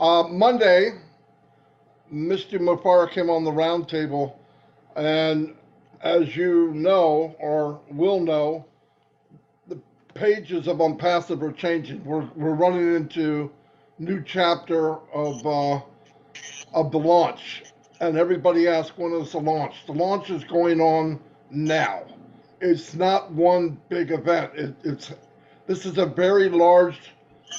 Monday, Mr. Mufara came on the roundtable, and as you know or will know, the pages of ONPASSIVE are changing. We're running into new chapter of the launch, and everybody asks when is the launch. The launch is going on now. It's not one big event. It's this is a very large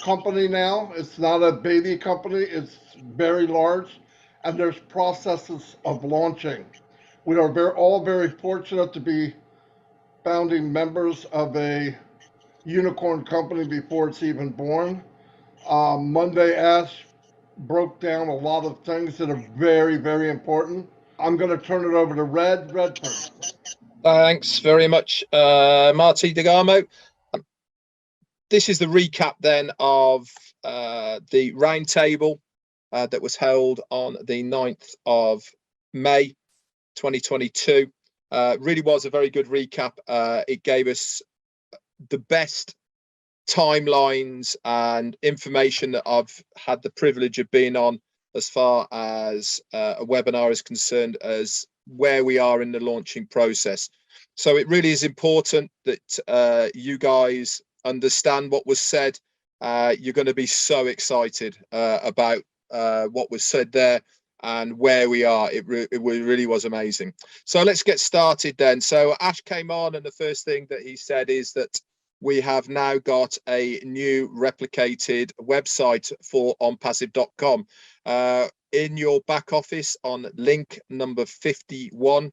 company now. It's not a baby company. It's very large, and there's processes of launching. We are all very fortunate to be founding members of a unicorn company before it's even born. Monday Ash broke down a lot of things that are very, very important. I'm going to turn it over to Red Redfern. Thanks very much, Marty DeGarmo. This is the recap then of the roundtable that was held on the 9th of May 2022. Really was a very good recap. It gave us the best timelines and information that I've had the privilege of being on as far as a webinar is concerned, as where we are in the launching process. So it really is important that you guys understand what was said. You're going to be so excited about what was said there and where we are. It really was amazing. So let's get started then. So Ash came on, and the first thing that he said is that we have now got a new replicated website for onpassive.com. In your back office on link number 51,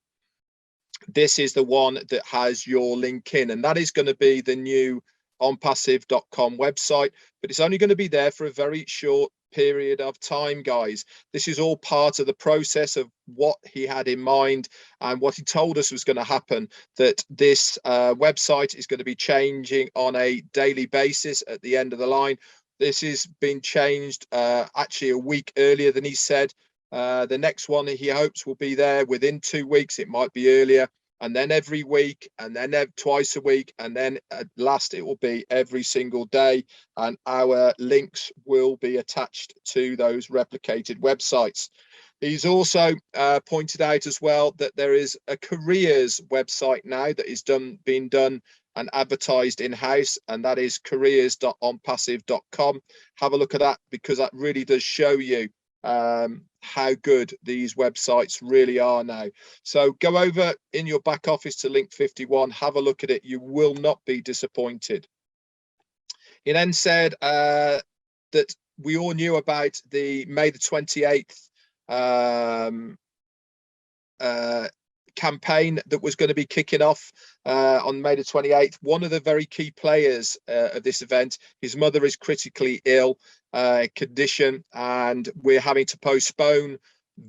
this is the one that has your link in, and that is going to be the new onpassive.com website, but it's only going to be there for a very short period of time, guys. This is all part of the process of what he had in mind and what he told us was going to happen, that this website is going to be changing on a daily basis at the end of the line. This has been changed actually a week earlier than he said. The next one he hopes will be there within 2 weeks. It might be earlier, and then every week, and then twice a week, and then at last it will be every single day, and our links will be attached to those replicated websites. He's also pointed out as well that there is a careers website now that is being done and advertised in-house, and that is careers.onpassive.com. Have a look at that, because that really does show you how good these websites really are now. So go over in your back office to link 51, have a look at it. You will not be disappointed. He then said that we all knew about the May the 28th campaign that was going to be kicking off on May the 28th. One of the very key players of this event, his mother is critically ill condition, and we're having to postpone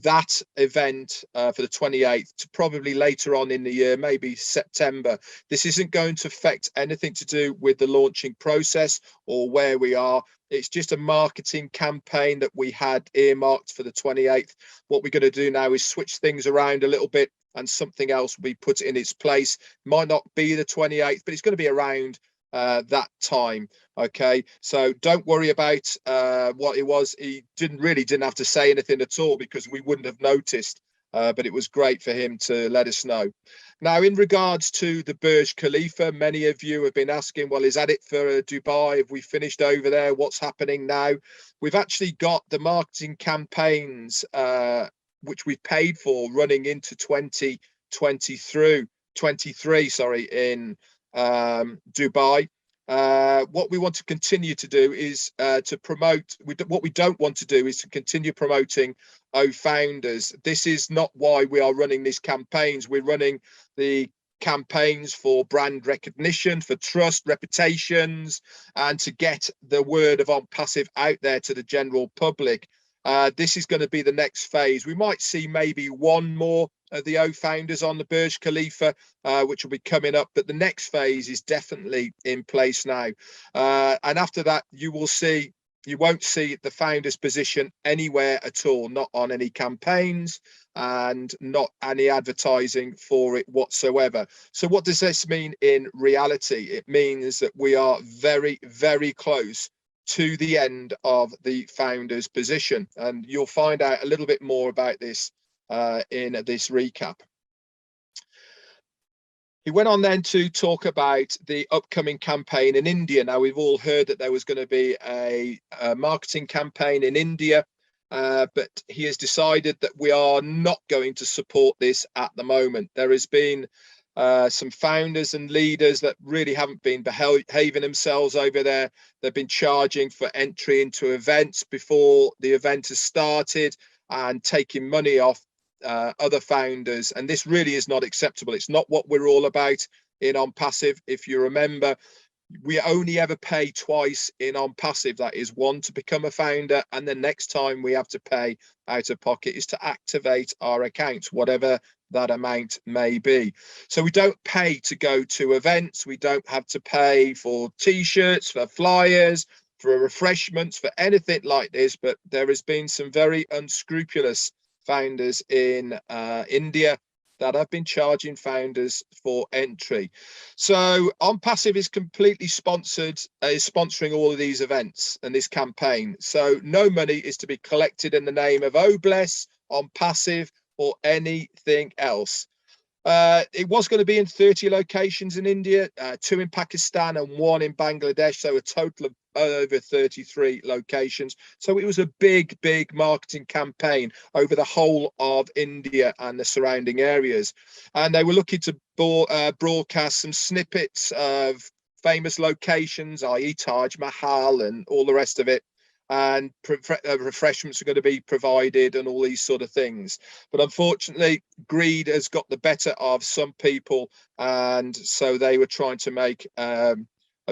that event for the 28th to probably later on in the year, maybe September. This isn't going to affect anything to do with the launching process or where we are. It's just a marketing campaign that we had earmarked for the 28th. What we're going to do now is switch things around a little bit, and something else will be put in its place. Might not be the 28th, but it's going to be around that time. Okay, so don't worry about what it was. He didn't have to say anything at all, because we wouldn't have noticed, but it was great for him to let us know. Now, in regards to the Burj Khalifa, many of you have been asking, well, is that it for Dubai? Have we finished over there? What's happening now? We've actually got the marketing campaigns which we've paid for running into 2023 in Dubai. What we want to continue to do is to promote. What we don't want to do is to continue promoting founders. This is not why we are running these campaigns. We're running the campaigns for brand recognition, for trust, reputations, and to get the word of ONPASSIVE out there to the general public. This is going to be the next phase. We might see maybe one more of the founders on the Burj Khalifa, which will be coming up, but the next phase is definitely in place now. And after that, you won't see the founders position anywhere at all, not on any campaigns and not any advertising for it whatsoever. So what does this mean in reality? It means that we are very, very close to the end of the founder's position. And you'll find out a little bit more about this in this recap. He went on then to talk about the upcoming campaign in India. Now, we've all heard that there was going to be a marketing campaign in India, but he has decided that we are not going to support this at the moment. There has been some founders and leaders that really haven't been behaving themselves over there. They've been charging for entry into events before the event has started and taking money off other founders, and this really is not acceptable. It's not what we're all about in ONPASSIVE. If you remember, we only ever pay twice in ONPASSIVE. That is, one to become a founder, and the next time we have to pay out of pocket is to activate our accounts, whatever that amount may be. So we don't pay to go to events. We don't have to pay for t-shirts, for flyers, for refreshments, for anything like this. But there has been some very unscrupulous founders in India that have been charging founders for entry. So ONPASSIVE is completely sponsoring all of these events and this campaign. So no money is to be collected in the name of OBLESS, ONPASSIVE, or anything else. It was going to be in 30 locations in India, 2 in Pakistan and 1 in Bangladesh, so a total of over 33 locations. So it was a big marketing campaign over the whole of India and the surrounding areas. And they were looking to broadcast some snippets of famous locations, i.e. Taj Mahal and all the rest of it. And refreshments are going to be provided and all these sort of things. But unfortunately, greed has got the better of some people, and so they were trying to make a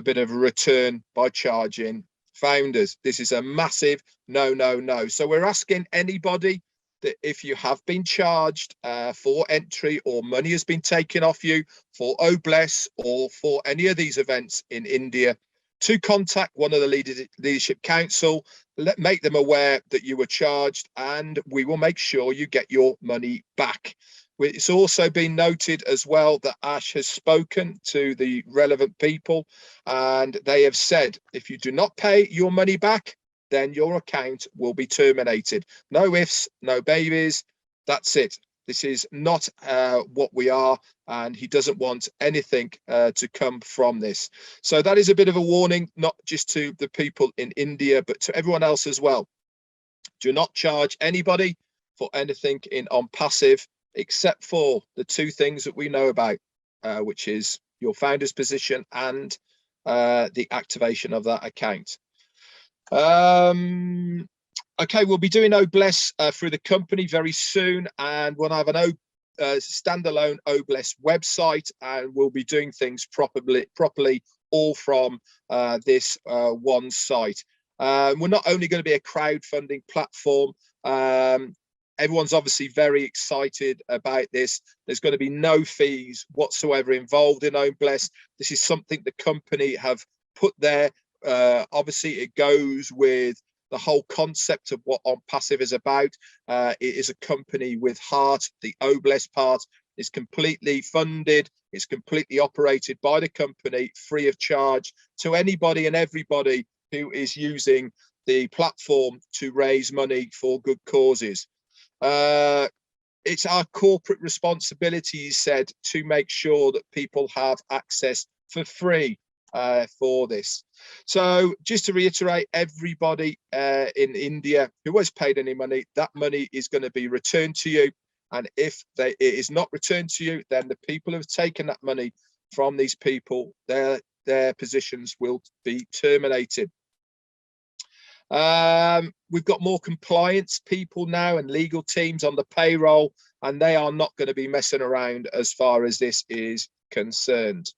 bit of a return by charging founders. This is a massive no. So we're asking anybody that if you have been charged for entry, or money has been taken off you for OBLESS or for any of these events in India, to contact one of the leadership council, make them aware that you were charged, and we will make sure you get your money back. It's also been noted as well that Ash has spoken to the relevant people, and they have said if you do not pay your money back, then your account will be terminated. No ifs, no babies. That's it. This is not what we are, and he doesn't want anything to come from this. So that is a bit of a warning, not just to the people in India, but to everyone else as well. Do not charge anybody for anything in ONPASSIVE, except for the 2 things that we know about, which is your founder's position and the activation of that account. Okay, we'll be doing OBLESS through the company very soon, and we'll have an standalone OBLESS website, and we'll be doing things properly all from this one site. We're not only going to be a crowdfunding platform. Everyone's obviously very excited about this. There's going to be no fees whatsoever involved in OBLESS. This is something the company have put there. Obviously, it goes with the whole concept of what ONPASSIVE is about. It is a company with heart. The OBLESS part is completely funded. It's completely operated by the company, free of charge to anybody and everybody who is using the platform to raise money for good causes. It's our corporate responsibility, he said, to make sure that people have access for free for this. So just to reiterate, everybody in India who has paid any money, that money is going to be returned to you. And if it is not returned to you, then the people who have taken that money from these people, their positions will be terminated. We've got more compliance people now and legal teams on the payroll, and they are not going to be messing around as far as this is concerned.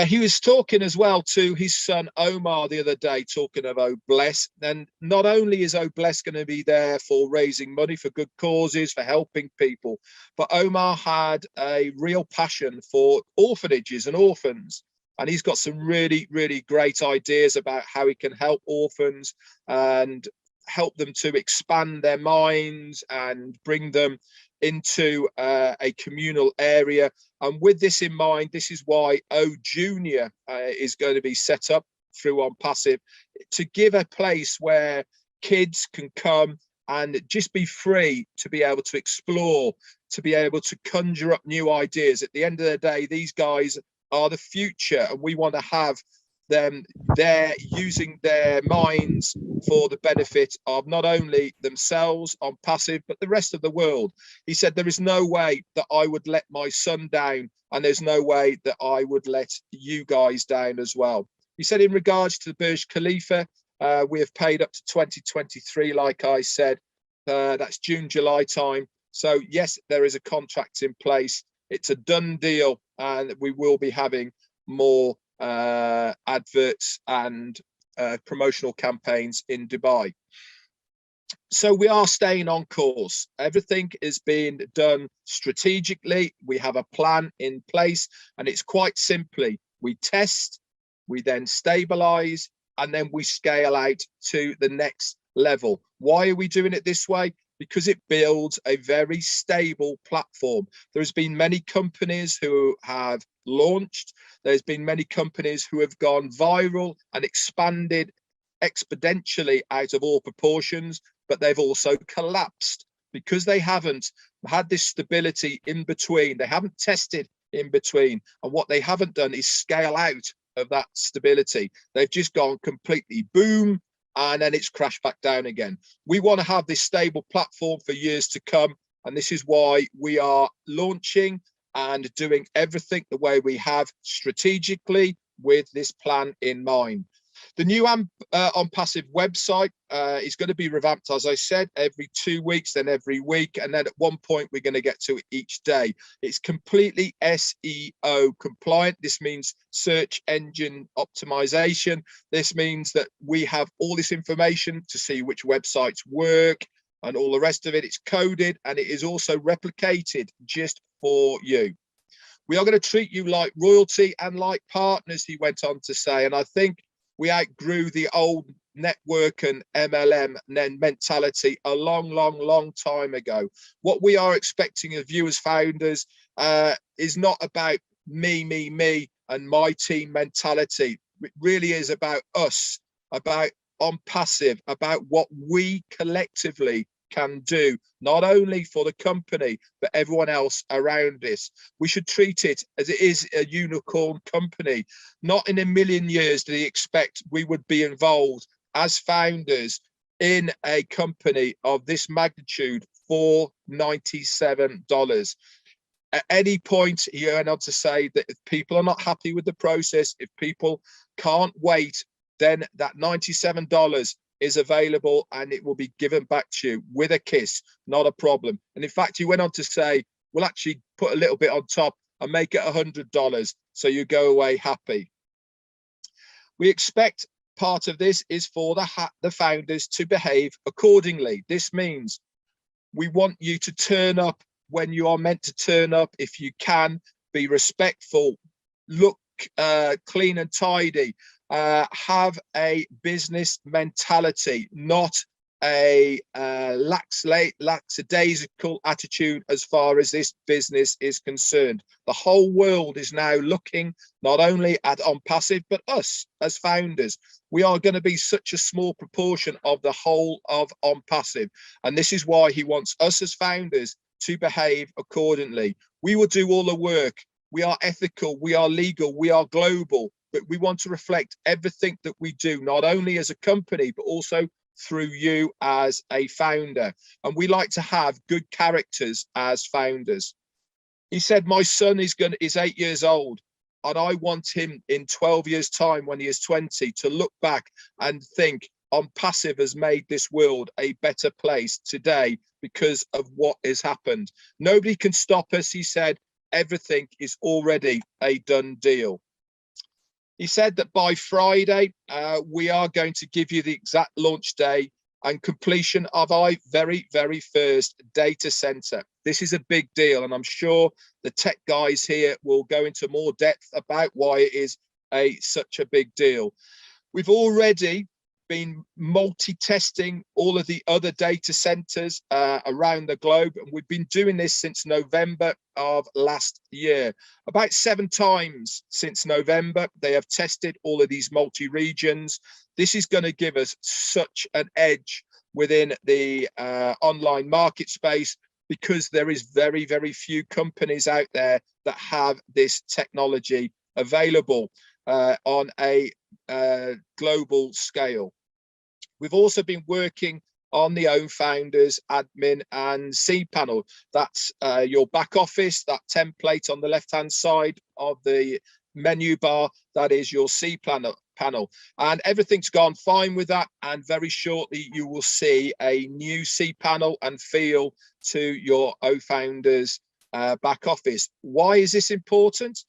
He was talking as well to his son Omar the other day, talking of OBLESS. And not only is OBLESS going to be there for raising money for good causes, for helping people, but Omar had a real passion for orphanages and orphans. And he's got some really great ideas about how he can help orphans and help them to expand their minds and bring them into a communal area. And with this in mind, this is why O Junior is going to be set up through ONPASSIVE to give a place where kids can come and just be free to be able to explore, to be able to conjure up new ideas. At the end of the day, these guys are the future, and we want to have them there using their minds for the benefit of not only themselves ONPASSIVE, but the rest of the world. He said, there is no way that I would let my son down, and there's no way that I would let you guys down as well. He said, in regards to the Burj Khalifa, we have paid up to 2023, like I said, that's June, July time. So yes, there is a contract in place. It's a done deal, and we will be having more adverts and promotional campaigns in Dubai. So we are staying on course. Everything is being done strategically. We have a plan in place, and it's quite simply, we test, we then stabilize, and then we scale out to the next level. Why are we doing it this way? Because it builds a very stable platform. There's been many companies who have launched. There's been many companies who have gone viral and expanded exponentially out of all proportions, but they've also collapsed because they haven't had this stability in between. They haven't tested in between. And what they haven't done is scale out of that stability. They've just gone completely boom, and then it's crashed back down again. We want to have this stable platform for years to come, and this is why we are launching and doing everything the way we have strategically with this plan in mind. The new ONPASSIVE website is going to be revamped, as I said, every 2 weeks, then every week, and then at one point we're going to get to it each day. It's completely SEO compliant. This means search engine optimization. This means that we have all this information to see which websites work and all the rest of it. It's coded, and it is also replicated just for you. We are going to treat you like royalty and like partners, he went on to say, and I think we outgrew the old network and MLM mentality a long time ago. What we are expecting of you as founders is not about me, and my team mentality. It really is about us, about ONPASSIVE, about what we collectively can do, not only for the company, but everyone else around us. We should treat it as it is a unicorn company. Not in a million years did he expect we would be involved as founders in a company of this magnitude for $97. At any point, he went on to say that if people are not happy with the process, if people can't wait, then that $97 is available and it will be given back to you with a kiss, not a problem. And in fact, he went on to say, we'll actually put a little bit on top and make it $100 so you go away happy. We expect part of this is for the founders to behave accordingly. This means we want you to turn up when you are meant to turn up. If you can, be respectful, look clean and tidy, have a business mentality, not a lackadaisical attitude as far as this business is concerned. The whole world is now looking not only at ONPASSIVE, but us as founders. We are going to be such a small proportion of the whole of ONPASSIVE, and this is why he wants us as founders to behave accordingly. We will do all the work. We are ethical, we are legal, we are global, but we want to reflect everything that we do, not only as a company, but also through you as a founder. And we like to have good characters as founders. He said, my son is 8 years old, and I want him in 12 years time, when he is 20, to look back and think ONPASSIVE has made this world a better place today because of what has happened. Nobody can stop us, he said. Everything is already a done deal. He said that by Friday, we are going to give you the exact launch day and completion of our very first data center. This is a big deal, and I'm sure the tech guys here will go into more depth about why it is such a big deal. We've already been multi-testing all of the other data centers around the globe, and we've been doing this since November of last year. About 7 times since November, they have tested all of these multi-regions. This is going to give us such an edge within the online market space, because there is very, very few companies out there that have this technology available on a global scale. We've also been working on the OwnFounders admin and cPanel. That's your back office, that template on the left-hand side of the menu bar, that is your cPanel. And everything's gone fine with that, and very shortly you will see a new cPanel and feel to your OwnFounders back office. Why is this important?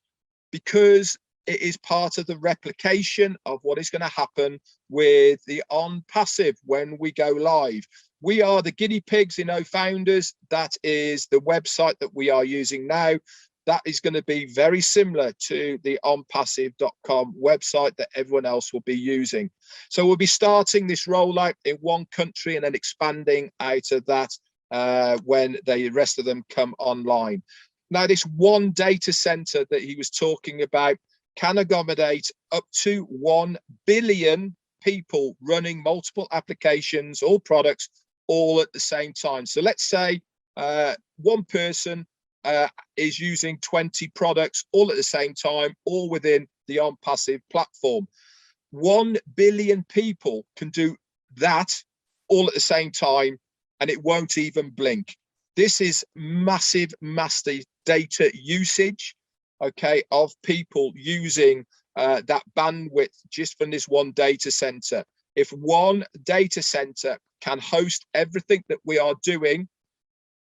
Because it is part of the replication of what is going to happen with the ONPASSIVE when we go live. We are the guinea pigs in OwnFounders. That is the website that we are using now. That is going to be very similar to the onpassive.com website that everyone else will be using. So we'll be starting this rollout in one country and then expanding out of that when the rest of them come online. Now, this one data center that he was talking about can accommodate up to 1 billion people running multiple applications or products all at the same time. So let's say one person is using 20 products all at the same time, all within the ONPASSIVE platform. 1 billion people can do that all at the same time, and it won't even blink. This is massive, massive data usage, okay, of people using that bandwidth just from this one data center. If one data center can host everything that we are doing,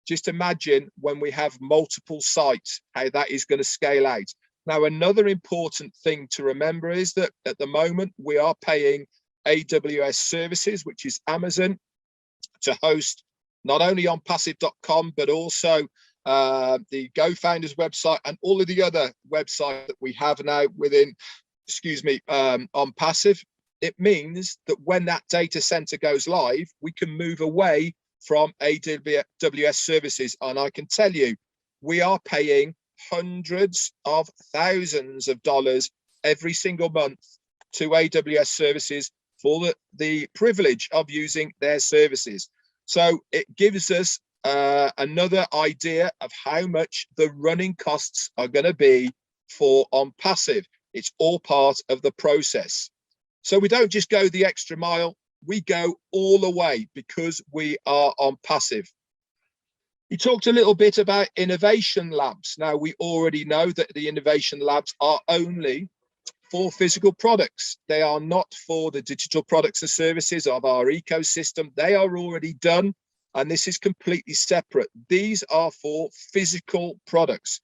just imagine when we have multiple sites, how that is going to scale out. Now, another important thing to remember is that at the moment we are paying AWS services, which is Amazon, to host not only onpassive.com, but also the GoFounders website and all of the other websites that we have now within, ONPASSIVE. It means that when that data center goes live, we can move away from AWS services. And I can tell you, we are paying hundreds of thousands of dollars every single month to AWS services for the privilege of using their services. So it gives us another idea of how much the running costs are going to be for ONPASSIVE. It's all part of the process. So we don't just go the extra mile, we go all the way because we are ONPASSIVE. He talked a little bit about innovation labs. Now, we already know that the innovation labs are only for physical products. They are not for the digital products and services of our ecosystem. They are already done, and this is completely separate. These are for physical products.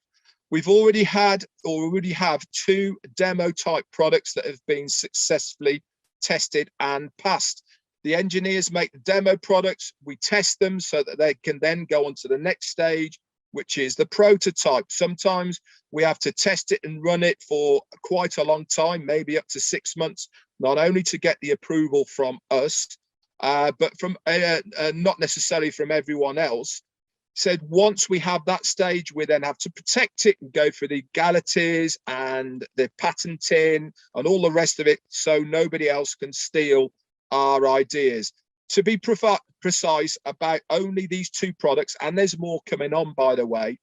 We've already had, or already have, 2 demo type products that have been successfully tested and passed. The engineers make the demo products, we test them so that they can then go on to the next stage, which is the prototype. Sometimes we have to test it and run it for quite a long time, maybe up to 6 months, not only to get the approval from us, but from not necessarily from everyone else. Said once we have that stage, we then have to protect it and go through the legalities and the patenting and all the rest of it, so nobody else can steal our ideas. To be precise about only these 2 products, and there's more coming on, by the way,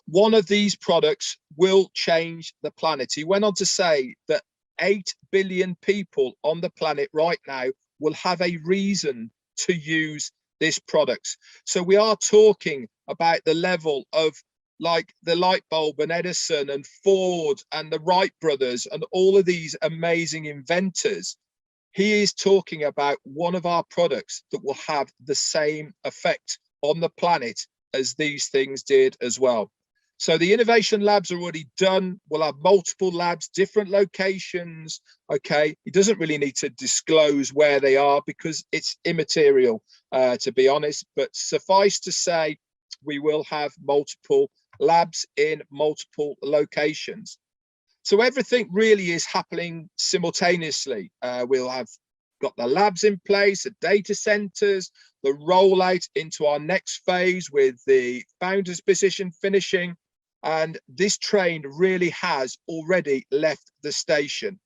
one of these products will change the planet. He went on to say that 8 billion people on the planet right now will have a reason to use this product. So we are talking about the level of like the light bulb and Edison and Ford and the Wright brothers and all of these amazing inventors. He is talking about one of our products that will have the same effect on the planet as these things did as well. So the innovation labs are already done. We'll have multiple labs, different locations. Okay, he doesn't really need to disclose where they are because it's immaterial, to be honest. But suffice to say, we will have multiple labs in multiple locations. So everything really is happening simultaneously. We'll have got the labs in place, the data centers, the rollout into our next phase with the founders position finishing. And this train really has already left the station.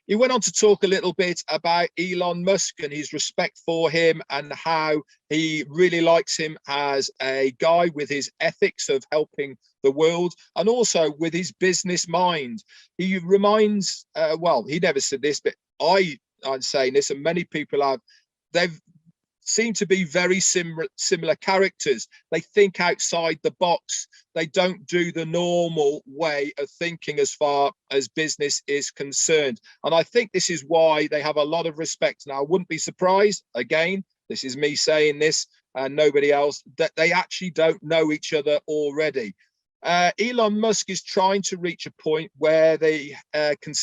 He went on to talk a little bit about Elon Musk and his respect for him and how he really likes him as a guy with his ethics of helping the world and also with his business mind. He reminds, well, he never said this, but I'm saying this, and many people have, they've seem to be very similar characters. They think outside the box. They don't do the normal way of thinking as far as business is concerned. And I think this is why they have a lot of respect. Now, I wouldn't be surprised, again, this is me saying this and nobody else, that they actually don't know each other already. Elon Musk is trying to reach a point where they can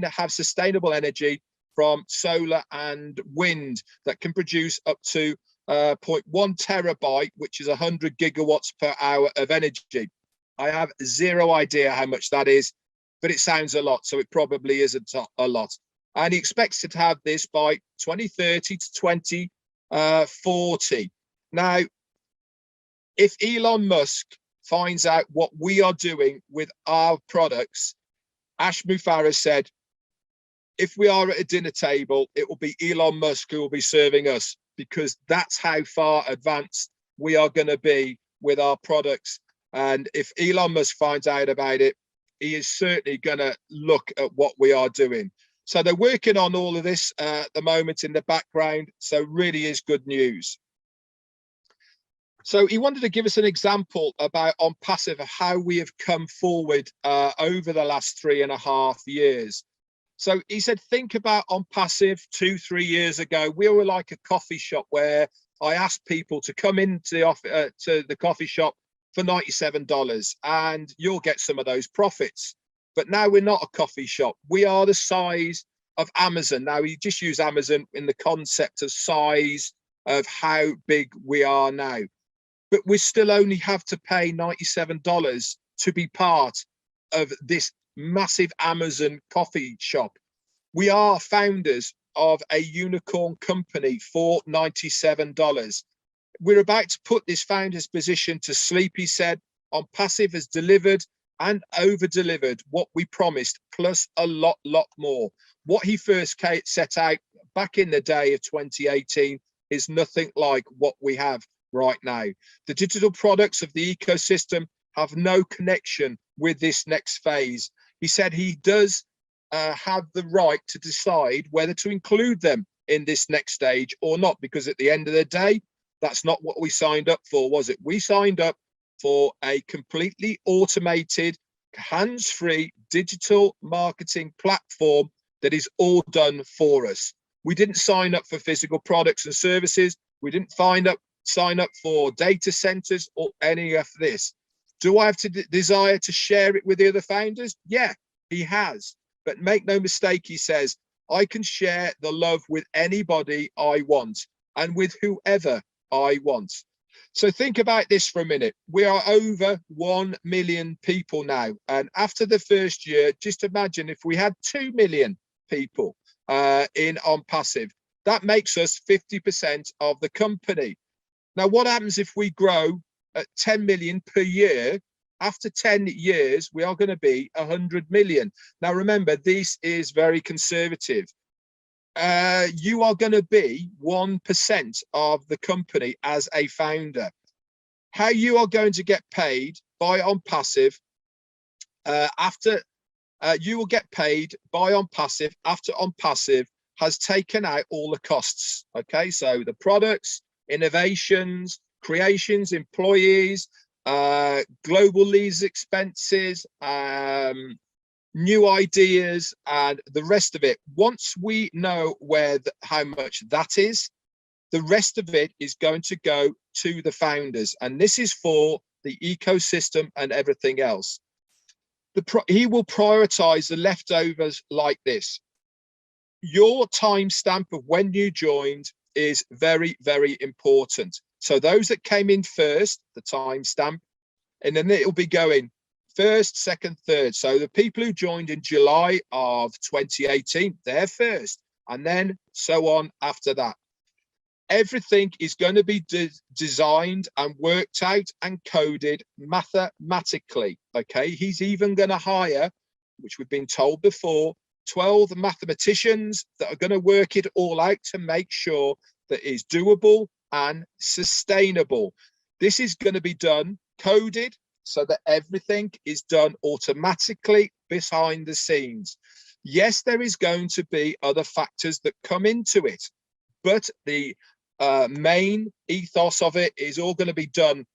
have sustainable energy from solar and wind that can produce up to 0.1 terabyte, which is 100 gigawatts per hour of energy. I have zero idea how much that is, but it sounds a lot, so it probably isn't a lot. And he expects to have this by 2030 to 2040. Now, if Elon Musk finds out what we are doing with our products, Ash Mufareh said, if we are at a dinner table, it will be Elon Musk who will be serving us, because that's how far advanced we are going to be with our products. And if Elon Musk finds out about it, he is certainly going to look at what we are doing. So they're working on all of this at the moment in the background. So really is good news. So he wanted to give us an example about ONPASSIVE, of how we have come forward over the last 3.5 years. So he said, think about ONPASSIVE 2-3 years ago. We were like a coffee shop where I asked people to come into the to the coffee shop for $97 and you'll get some of those profits. But now we're not a coffee shop. We are the size of Amazon. Now, you just use Amazon in the concept of size of how big we are now. But we still only have to pay $97 to be part of this massive Amazon coffee shop. We are founders of a unicorn company for $97. We're about to put this founder's position to sleep, he said. ONPASSIVE has delivered and over-delivered what we promised, plus a lot more. What he first set out back in the day of 2018 is nothing like what we have right now. The digital products of the ecosystem have no connection with this next phase. He said he does have the right to decide whether to include them in this next stage or not, because at the end of the day, that's not what we signed up for, was it? We signed up for a completely automated, hands-free digital marketing platform that is all done for us. We didn't sign up for physical products and services. We didn't sign up for data centers or any of this. Do I have to desire to share it with the other founders? Yeah, he has. But make no mistake, he says, I can share the love with anybody I want and with whoever I want. So think about this for a minute. We are over 1 million people now. And after the first year, just imagine if we had 2 million people in ONPASSIVE. That makes us 50% of the company. Now, what happens if we grow at 10 million per year? After 10 years, we are going to be 100 million. Now, remember, this is very conservative. You are going to be 1% of the company as a founder. How you are going to get paid by ONPASSIVE you will get paid by ONPASSIVE after ONPASSIVE has taken out all the costs. Okay, so the products, innovations, creations, employees, global leads expenses, new ideas, and the rest of it. Once we know how much that is, the rest of it is going to go to the founders, and this is for the ecosystem and everything else. He will prioritize the leftovers like this. Your timestamp of when you joined is very, very important. So those that came in first, the timestamp, and then it'll be going first, second, third. So the people who joined in July of 2018, they're first. and then so on after that. Everything is going to be designed and worked out and coded mathematically. Okay, he's even going to hire, which we've been told before, 12 mathematicians that are going to work it all out to make sure that it's doable and sustainable. This is going to be done coded so that everything is done automatically behind the scenes. Yes, there is going to be other factors that come into it, but the main ethos of it is all going to be done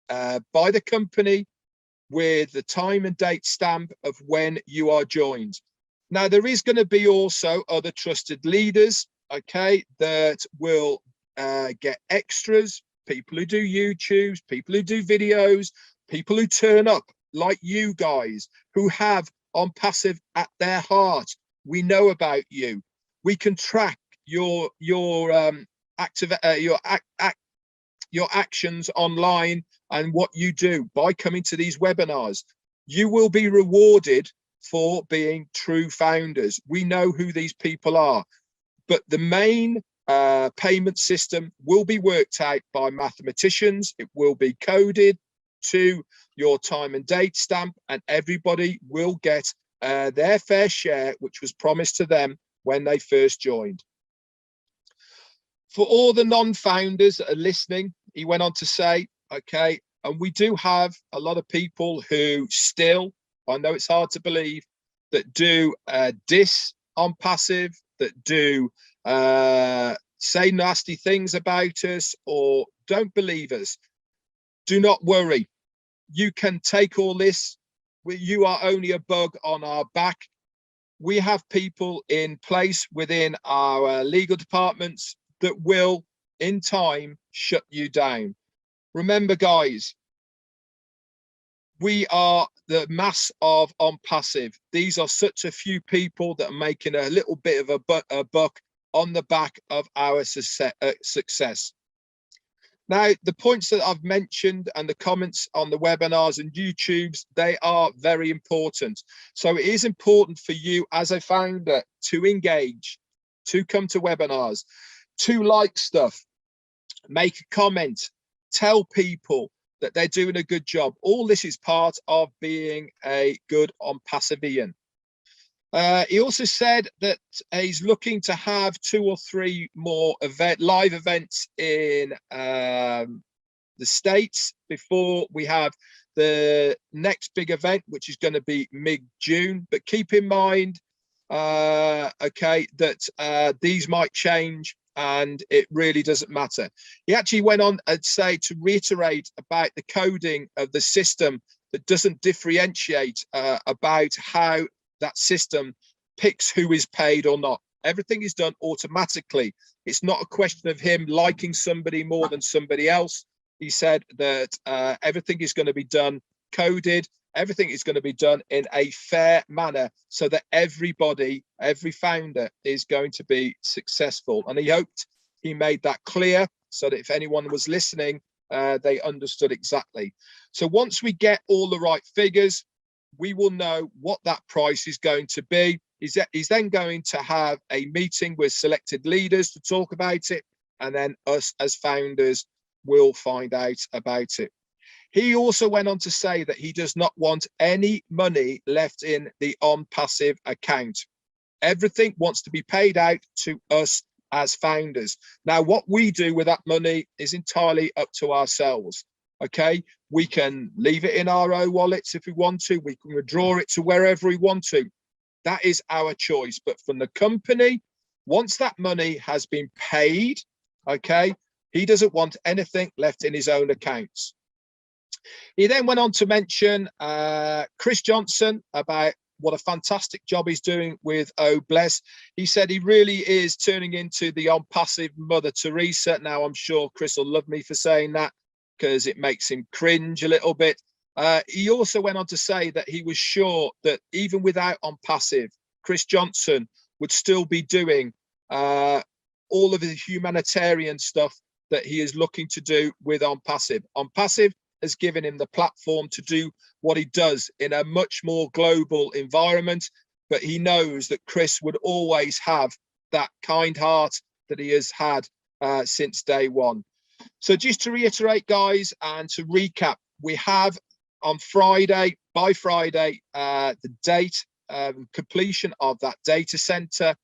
by the company with the time and date stamp of when you are joined. Now, there is going to be also other trusted leaders, okay, that will get extras, people who do YouTubes, people who do videos, people who turn up like you guys who have ONPASSIVE at their heart. We know about you. We can track your actions online and what you do by coming to these webinars. You will be rewarded for being true founders. We know who these people are, but the main payment system will be worked out by mathematicians. It will be coded to your time and date stamp, and everybody will get their fair share, which was promised to them when they first joined. For all the non-founders that are listening, he went on to say, okay, and we do have a lot of people who still, I know it's hard to believe, that do diss ONPASSIVE, that do say nasty things about us or don't believe us. Do not worry. You can take all this. You are only a bug on our back. We have people in place within our legal departments that will, in time, shut you down. Remember, guys, we are the mass of ONPASSIVE. These are such a few people that are making a little bit of a buck on the back of our success. Now, the points that I've mentioned and the comments on the webinars and YouTubes, they are very important. So it is important for you as a founder to engage, to come to webinars, to like stuff, make a comment, tell people that they're doing a good job. All this is part of being a good ONPASSIVian. He also said that he's looking to have 2 or 3 more live events in the States before we have the next big event, which is going to be mid-June. But keep in mind, okay, that these might change and it really doesn't matter. He actually went on and say to reiterate about the coding of the system that doesn't differentiate about how that system picks who is paid or not. Everything is done automatically. It's not a question of him liking somebody more than somebody else. He said that everything is going to be done coded. Everything is going to be done in a fair manner so that everybody, every founder is going to be successful. And he hoped he made that clear so that if anyone was listening, they understood exactly. So once we get all the right figures, we will know what that price is going to be. He's then going to have a meeting with selected leaders to talk about it, and then us as founders will find out about it. He also went on to say that he does not want any money left in the ONPASSIVE account. Everything wants to be paid out to us as founders. Now, what we do with that money is entirely up to ourselves. Okay, we can leave it in our own wallets if we want to. We can withdraw it to wherever we want to. That is our choice. But from the company, once that money has been paid, okay, he doesn't want anything left in his own accounts. He then went on to mention Chris Johnson about what a fantastic job he's doing with Oh Bless. He said he really is turning into the ONPASSIVE Mother Teresa. Now, I'm sure Chris will love me for saying that, because it makes him cringe a little bit. He also went on to say that he was sure that even without ONPASSIVE, Chris Johnson would still be doing all of the humanitarian stuff that he is looking to do with ONPASSIVE. ONPASSIVE has given him the platform to do what he does in a much more global environment, but he knows that Chris would always have that kind heart that he has had since day one. So just to reiterate, guys, and to recap, we have on Friday, by Friday, the date completion of that data center.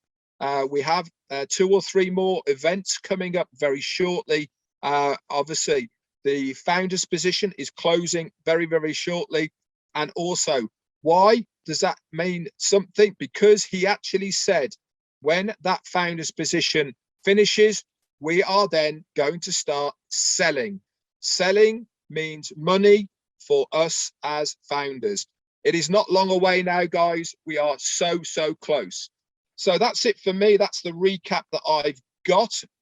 We have 2 or 3 more events coming up very shortly. Obviously, the founder's position is closing very, very shortly. And also, why does that mean something? Because he actually said when that founder's position finishes, we are then going to start selling. Selling means money for us as founders. It is not long away now, guys. We are so, so close. So that's it for me. That's the recap that I've got.